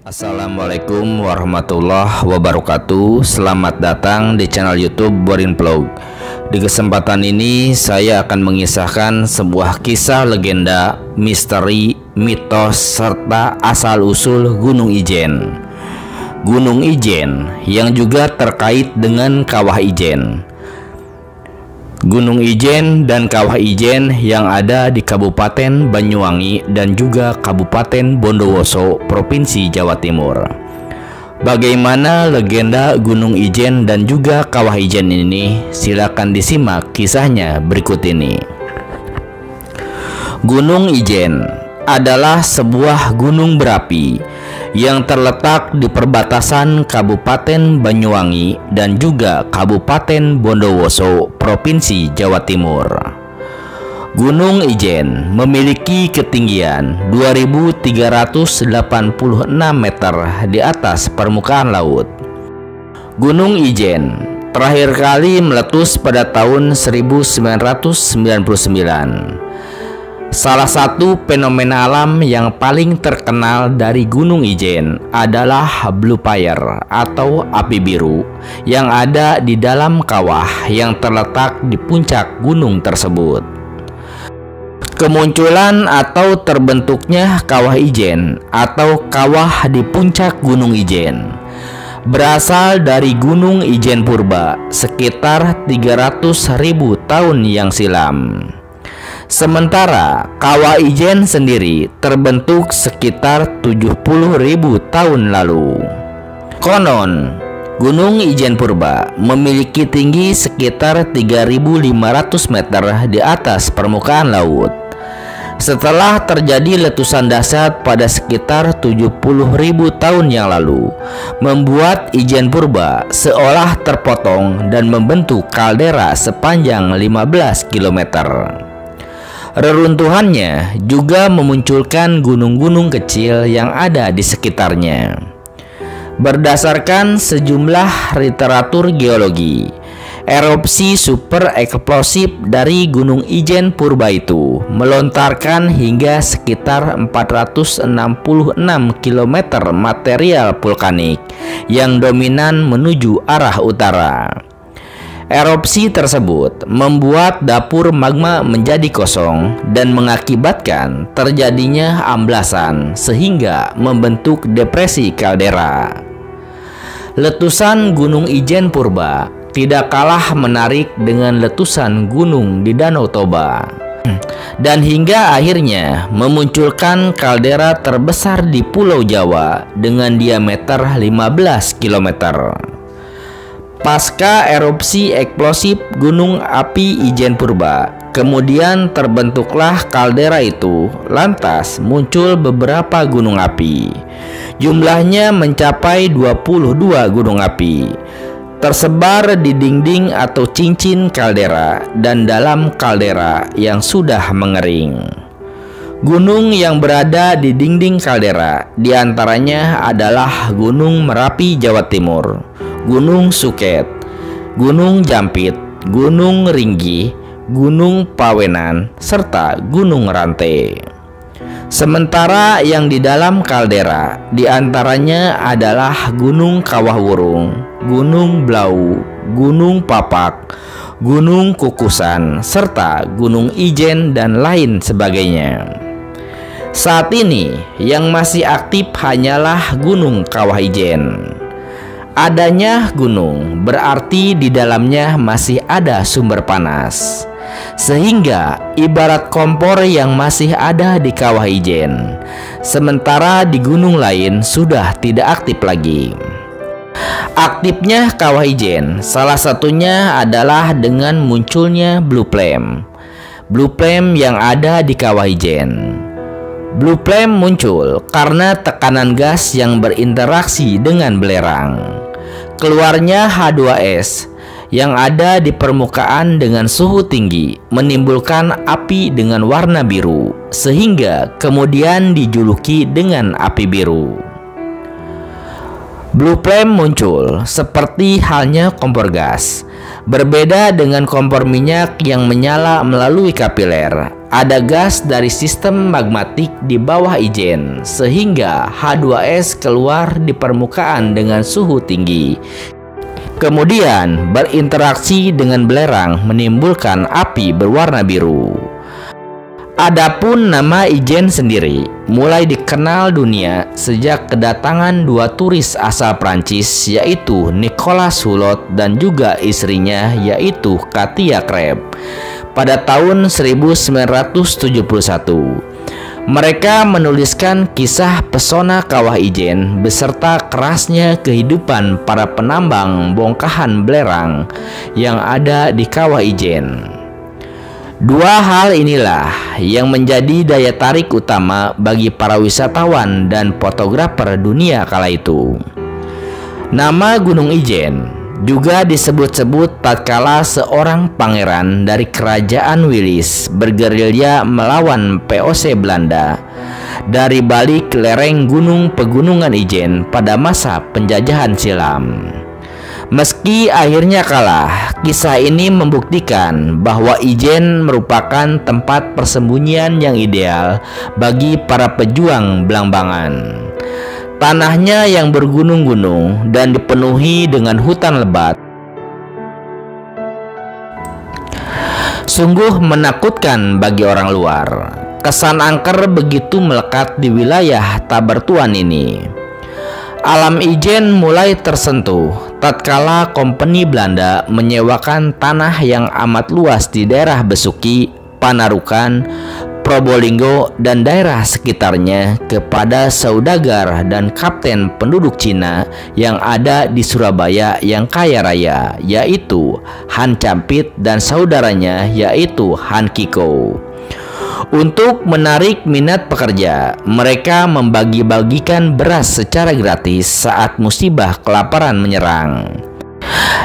Assalamualaikum warahmatullahi wabarakatuh. Selamat datang di channel YouTube Borin Vlog. Di kesempatan ini saya akan mengisahkan sebuah kisah legenda, misteri, mitos, serta asal-usul Gunung Ijen. Gunung Ijen yang juga terkait dengan Kawah Ijen. Gunung Ijen dan Kawah Ijen yang ada di Kabupaten Banyuwangi dan juga Kabupaten Bondowoso, Provinsi Jawa Timur. Bagaimana legenda Gunung Ijen dan juga Kawah Ijen ini? Silakan disimak kisahnya berikut ini. Gunung Ijen adalah sebuah gunung berapi yang terletak di perbatasan Kabupaten Banyuwangi dan juga Kabupaten Bondowoso, Provinsi Jawa Timur. Gunung Ijen memiliki ketinggian 2.386 meter di atas permukaan laut. Gunung Ijen terakhir kali meletus pada tahun 1999. Salah satu fenomena alam yang paling terkenal dari Gunung Ijen adalah Blue Fire atau api biru yang ada di dalam kawah yang terletak di puncak gunung tersebut. Kemunculan atau terbentuknya Kawah Ijen atau kawah di puncak Gunung Ijen berasal dari Gunung Ijen Purba sekitar 300.000 tahun yang silam. Sementara Kawah Ijen sendiri terbentuk sekitar 70.000 tahun lalu. Konon, Gunung Ijen Purba memiliki tinggi sekitar 3.500 meter di atas permukaan laut. Setelah terjadi letusan dahsyat pada sekitar 70.000 tahun yang lalu, membuat Ijen Purba seolah terpotong dan membentuk kaldera sepanjang 15 km. Reruntuhannya juga memunculkan gunung-gunung kecil yang ada di sekitarnya. Berdasarkan sejumlah literatur geologi, erupsi super eksplosif dari Gunung Ijen Purba itu melontarkan hingga sekitar 466 km material vulkanik yang dominan menuju arah utara. Erupsi tersebut membuat dapur magma menjadi kosong dan mengakibatkan terjadinya amblasan sehingga membentuk depresi kaldera. Letusan Gunung Ijen Purba tidak kalah menarik dengan letusan gunung di Danau Toba, dan hingga akhirnya memunculkan kaldera terbesar di Pulau Jawa dengan diameter 15 km. Pasca erupsi eksplosif Gunung Api Ijen Purba, kemudian terbentuklah kaldera itu. Lantas muncul beberapa gunung api. Jumlahnya mencapai 22 gunung api, tersebar di dinding atau cincin kaldera dan dalam kaldera yang sudah mengering. Gunung yang berada di dinding kaldera diantaranya adalah Gunung Merapi Jawa Timur, Gunung Suket, Gunung Jampit, Gunung Ringgi, Gunung Pawenan, serta Gunung Rante. Sementara yang di dalam kaldera diantaranya adalah Gunung Kawah Wurung, Gunung Blau, Gunung Papak, Gunung Kukusan, serta Gunung Ijen dan lain sebagainya. Saat ini yang masih aktif hanyalah Gunung Kawah Ijen. Adanya gunung berarti di dalamnya masih ada sumber panas, sehingga ibarat kompor yang masih ada di Kawah Ijen, sementara di gunung lain sudah tidak aktif lagi. Aktifnya Kawah Ijen salah satunya adalah dengan munculnya Blue Flame. Blue Flame yang ada di Kawah Ijen. Blue Flame muncul karena tekanan gas yang berinteraksi dengan belerang. Keluarnya H2S yang ada di permukaan dengan suhu tinggi menimbulkan api dengan warna biru, sehingga kemudian dijuluki dengan api biru. Blue Flame muncul seperti halnya kompor gas. Berbeda dengan kompor minyak yang menyala melalui kapiler, ada gas dari sistem magmatik di bawah Ijen, sehingga H2S keluar di permukaan dengan suhu tinggi. Kemudian berinteraksi dengan belerang menimbulkan api berwarna biru. Adapun nama Ijen sendiri mulai dikenal dunia sejak kedatangan dua turis asal Prancis, yaitu Nicolas Hulot dan juga istrinya yaitu Katia Kreb pada tahun 1971. Mereka menuliskan kisah pesona Kawah Ijen beserta kerasnya kehidupan para penambang bongkahan belerang yang ada di Kawah Ijen. Dua hal inilah yang menjadi daya tarik utama bagi para wisatawan dan fotografer dunia kala itu. Nama Gunung Ijen juga disebut-sebut tatkala seorang pangeran dari kerajaan Willis bergerilya melawan VOC Belanda dari balik lereng gunung Pegunungan Ijen pada masa penjajahan silam. Meski akhirnya kalah, kisah ini membuktikan bahwa Ijen merupakan tempat persembunyian yang ideal bagi para pejuang belambangan. Tanahnya yang bergunung-gunung dan dipenuhi dengan hutan lebat sungguh menakutkan bagi orang luar. Kesan angker begitu melekat di wilayah Tabertuan ini. Alam Ijen mulai tersentuh tatkala kompeni Belanda menyewakan tanah yang amat luas di daerah Besuki, Panarukan, Probolinggo, dan daerah sekitarnya kepada saudagar dan kapten penduduk Cina yang ada di Surabaya yang kaya raya, yaitu Han Campit dan saudaranya yaitu Han Kiko. Untuk menarik minat pekerja, mereka membagi-bagikan beras secara gratis saat musibah kelaparan menyerang.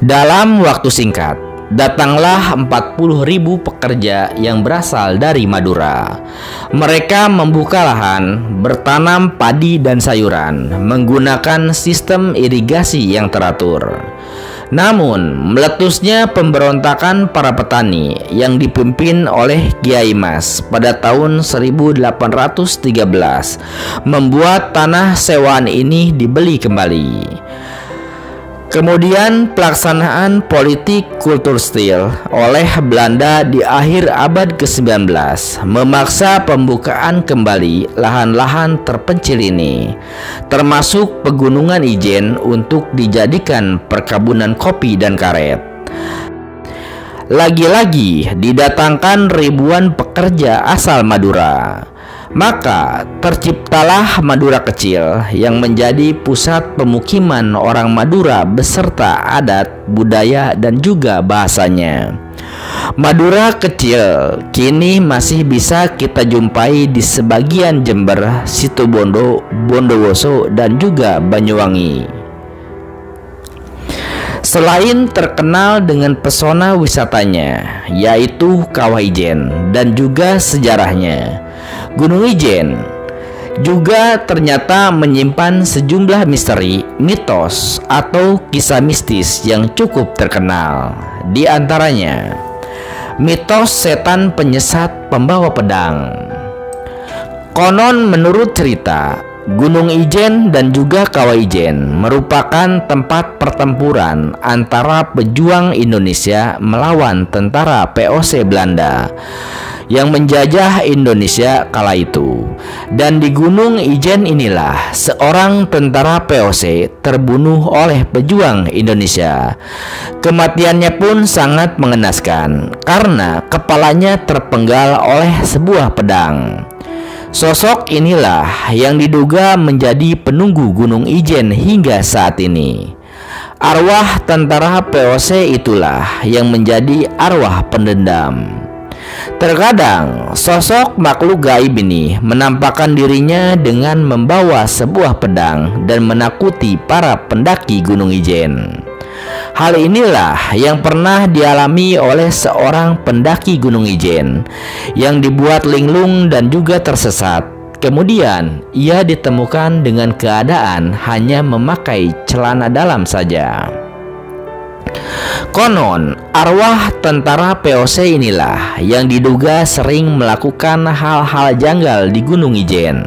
Dalam waktu singkat, datanglah 40.000 pekerja yang berasal dari Madura. Mereka membuka lahan, bertanam padi dan sayuran, menggunakan sistem irigasi yang teratur. Namun, meletusnya pemberontakan para petani yang dipimpin oleh Kiai Mas pada tahun 1813 membuat tanah sewaan ini dibeli kembali. Kemudian pelaksanaan politik kultur stil oleh Belanda di akhir abad ke-19 memaksa pembukaan kembali lahan-lahan terpencil ini, termasuk Pegunungan Ijen untuk dijadikan perkebunan kopi dan karet. Lagi-lagi didatangkan ribuan pekerja asal Madura. Maka terciptalah Madura kecil yang menjadi pusat pemukiman orang Madura beserta adat, budaya, dan juga bahasanya. Madura kecil kini masih bisa kita jumpai di sebagian Jember, Situbondo, Bondowoso, dan juga Banyuwangi. Selain terkenal dengan pesona wisatanya, yaitu Kawah Ijen dan juga sejarahnya, Gunung Ijen juga ternyata menyimpan sejumlah misteri, mitos, atau kisah mistis yang cukup terkenal. Di antaranya, mitos setan penyesat pembawa pedang. Konon menurut cerita, Gunung Ijen dan juga Kawah Ijen merupakan tempat pertempuran antara pejuang Indonesia melawan tentara VOC Belanda yang menjajah Indonesia kala itu. Dan di Gunung Ijen inilah seorang tentara VOC terbunuh oleh pejuang Indonesia. Kematiannya pun sangat mengenaskan karena kepalanya terpenggal oleh sebuah pedang. Sosok inilah yang diduga menjadi penunggu Gunung Ijen hingga saat ini. Arwah tentara VOC itulah yang menjadi arwah pendendam. Terkadang sosok makhluk gaib ini menampakkan dirinya dengan membawa sebuah pedang dan menakuti para pendaki Gunung Ijen. Hal inilah yang pernah dialami oleh seorang pendaki Gunung Ijen yang dibuat linglung dan juga tersesat. Kemudian ia ditemukan dengan keadaan hanya memakai celana dalam saja. Konon, arwah tentara VOC inilah yang diduga sering melakukan hal-hal janggal di Gunung Ijen,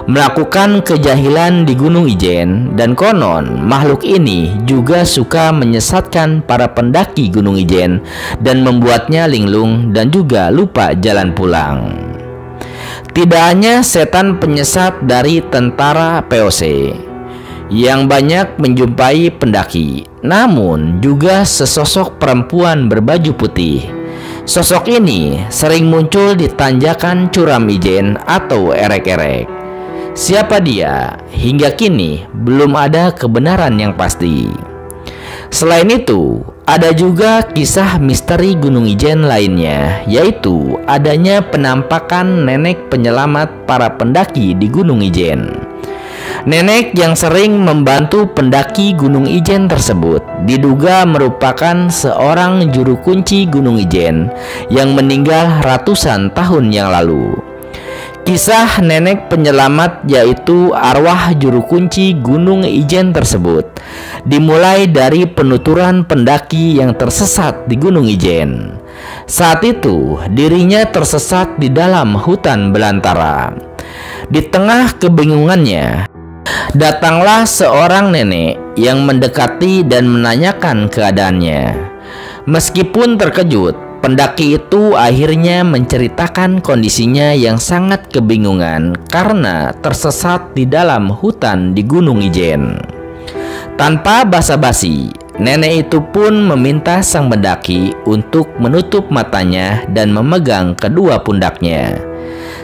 melakukan kejahilan di Gunung Ijen, dan konon makhluk ini juga suka menyesatkan para pendaki Gunung Ijen dan membuatnya linglung dan juga lupa jalan pulang. Tidak hanya setan penyesat dari tentara VOC yang banyak menjumpai pendaki, namun juga sesosok perempuan berbaju putih. Sosok ini sering muncul di tanjakan curam Ijen atau erek-erek. Siapa dia? Hingga kini belum ada kebenaran yang pasti. Selain itu, ada juga kisah misteri Gunung Ijen lainnya, yaitu adanya penampakan nenek penyelamat para pendaki di Gunung Ijen. Nenek yang sering membantu pendaki Gunung Ijen tersebut diduga merupakan seorang juru kunci Gunung Ijen yang meninggal ratusan tahun yang lalu. Kisah nenek penyelamat, yaitu arwah juru kunci Gunung Ijen tersebut, dimulai dari penuturan pendaki yang tersesat di Gunung Ijen. Saat itu dirinya tersesat di dalam hutan belantara. Di tengah kebingungannya, datanglah seorang nenek yang mendekati dan menanyakan keadaannya. Meskipun terkejut, pendaki itu akhirnya menceritakan kondisinya yang sangat kebingungan karena tersesat di dalam hutan di Gunung Ijen. Tanpa basa-basi, nenek itu pun meminta sang pendaki untuk menutup matanya dan memegang kedua pundaknya.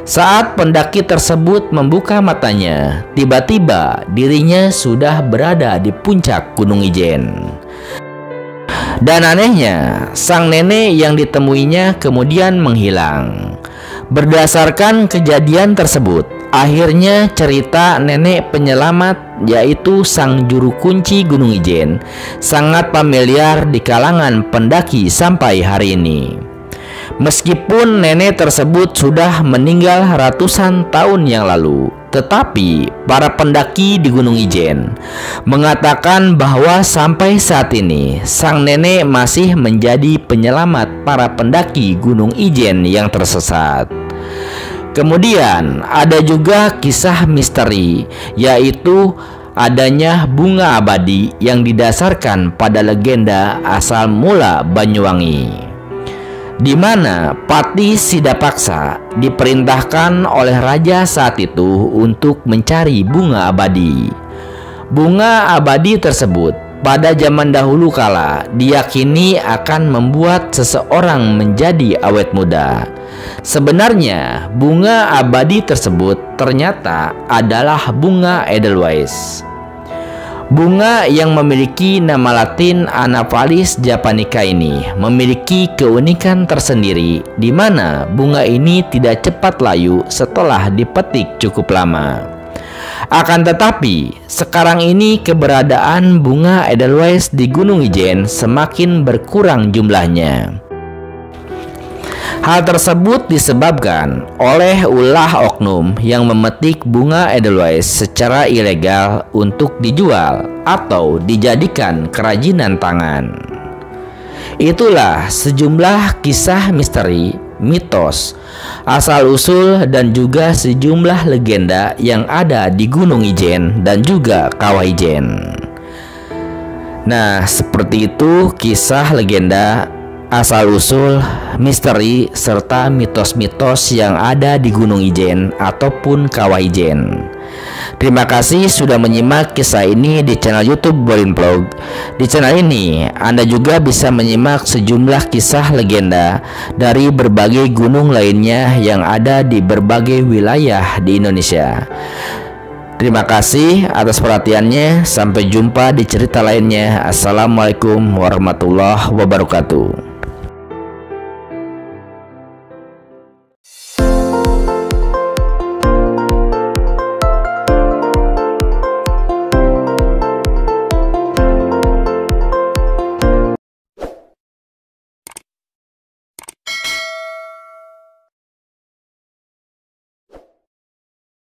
Saat pendaki tersebut membuka matanya, tiba-tiba dirinya sudah berada di puncak Gunung Ijen. Dan anehnya, sang nenek yang ditemuinya kemudian menghilang. Berdasarkan kejadian tersebut, akhirnya cerita nenek penyelamat, yaitu sang juru kunci Gunung Ijen, sangat familiar di kalangan pendaki sampai hari ini. Meskipun nenek tersebut sudah meninggal ratusan tahun yang lalu, tetapi para pendaki di Gunung Ijen mengatakan bahwa sampai saat ini sang nenek masih menjadi penyelamat para pendaki Gunung Ijen yang tersesat. Kemudian ada juga kisah misteri, yaitu adanya bunga abadi yang didasarkan pada legenda asal mula Banyuwangi, di mana Patih Sidapaksa diperintahkan oleh raja saat itu untuk mencari bunga abadi. Bunga abadi tersebut pada zaman dahulu kala diyakini akan membuat seseorang menjadi awet muda. Sebenarnya bunga abadi tersebut ternyata adalah bunga Edelweiss. Bunga yang memiliki nama latin Anaphalis japonica ini memiliki keunikan tersendiri, di mana bunga ini tidak cepat layu setelah dipetik cukup lama. Akan tetapi, sekarang ini keberadaan bunga Edelweiss di Gunung Ijen semakin berkurang jumlahnya. Hal tersebut disebabkan oleh ulah oknum yang memetik bunga Edelweiss secara ilegal untuk dijual atau dijadikan kerajinan tangan. Itulah sejumlah kisah misteri, mitos, asal-usul, dan juga sejumlah legenda yang ada di Gunung Ijen dan juga Kawah Ijen. Nah, seperti itu kisah legenda, asal-usul, misteri, serta mitos-mitos yang ada di Gunung Ijen ataupun Kawah Ijen. Terima kasih sudah menyimak kisah ini di channel YouTube Bolin Vlog. Di channel ini Anda juga bisa menyimak sejumlah kisah legenda dari berbagai gunung lainnya yang ada di berbagai wilayah di Indonesia. Terima kasih atas perhatiannya. Sampai jumpa di cerita lainnya. Assalamualaikum warahmatullahi wabarakatuh.